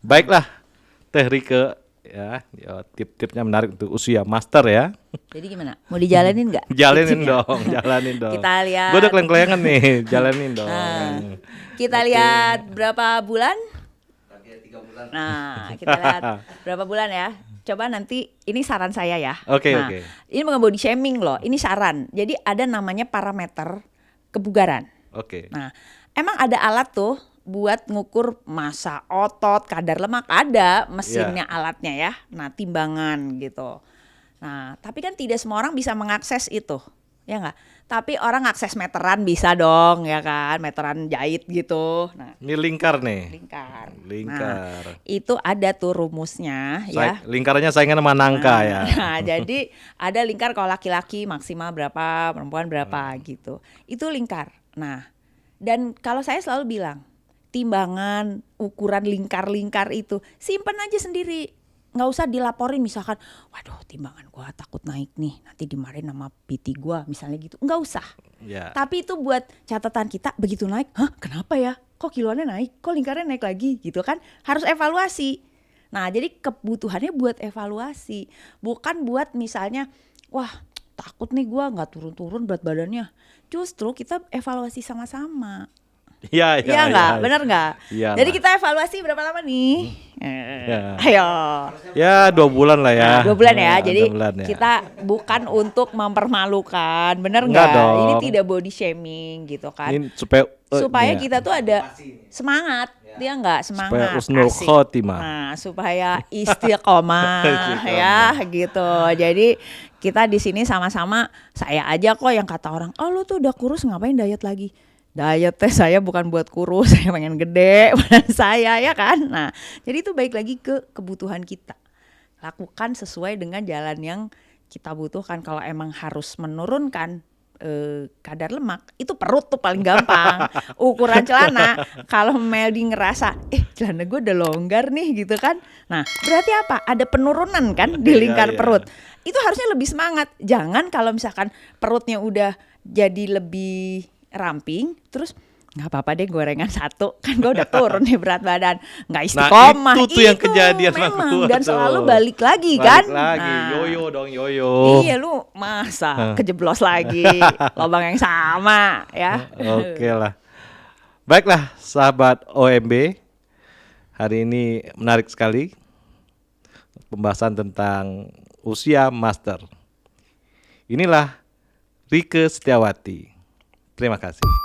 Baiklah, Teh Rike. Ya, tip-tipnya menarik untuk usia master ya. Jadi gimana? Mau dijalanin nggak? Jalanin dong. Kita lihat. Gue udah keleng-kelengan nih, jalanin dong. Kita lihat berapa bulan? 3 bulan. Nah, kita lihat berapa bulan ya. Coba nanti, ini saran saya ya. Oke. Ini bukan body shaming loh, ini saran. Jadi ada namanya parameter kebugaran. Oke. Nah, emang ada alat tuh buat ngukur massa otot, kadar lemak, ada mesinnya, alatnya ya. Nah, timbangan gitu. Nah, tapi kan tidak semua orang bisa mengakses itu, ya nggak? Tapi orang akses meteran bisa dong, ya kan? Meteran jahit gitu. Nah, ini lingkar nih. Lingkar. Nah, itu ada tuh rumusnya ya. Lingkarannya saingan sama nangka ya. Nah, jadi ada lingkar kalau laki-laki maksimal berapa, perempuan berapa gitu. Itu lingkar. Nah, dan kalau saya selalu bilang, timbangan, ukuran lingkar-lingkar itu simpen aja sendiri, nggak usah dilaporin. Misalkan, waduh timbangan gua takut naik nih, nanti dimarahin sama PT gua misalnya gitu, nggak usah. Tapi itu buat catatan kita, begitu naik, kenapa ya, kok kiloannya naik, kok lingkarnya naik lagi gitu kan, harus evaluasi. Nah, jadi kebutuhannya buat evaluasi, bukan buat misalnya, wah takut nih gua nggak turun-turun berat badannya. Justru kita evaluasi sama-sama. Iya nggak, bener nggak? Jadi kita evaluasi berapa lama nih? Ayo. Ya 2 bulan lah ya. 2 bulan ya. Jadi kita bukan untuk mempermalukan, bener nggak? Ini tidak body shaming gitu kan? Ini supaya kita tuh ada semangat, dia nggak semangat. Supaya husnul khotimah. Nah, supaya istiqomah ya gitu. Jadi kita di sini sama-sama, saya aja kok yang kata orang, oh lu tuh udah kurus ngapain diet lagi? Diet saya bukan buat kurus, saya pengen gede badan saya ya kan. Nah, jadi itu baik lagi ke kebutuhan kita. Lakukan sesuai dengan jalan yang kita butuhkan. Kalau emang harus menurunkan kadar lemak, itu perut tuh paling gampang. Ukuran celana, kalau Meldi ngerasa, celana gue udah longgar nih gitu kan. Nah, berarti apa? Ada penurunan kan di lingkar perut. Itu harusnya lebih semangat. Jangan kalau misalkan perutnya udah jadi lebih ramping, terus nggak apa-apa deh gorengan 1, kan gue udah turun nih berat badan, nggak istiqomah. Nah, itu yang kejadian memang, dan selalu balik lagi kan. Yoyo dong, yoyo. Iya, lu masa kejeblos lagi lubang yang sama ya. Oke lah. Baiklah sahabat OMB, hari ini menarik sekali pembahasan tentang usia master. Inilah Rike Setiawati. Terima kasih.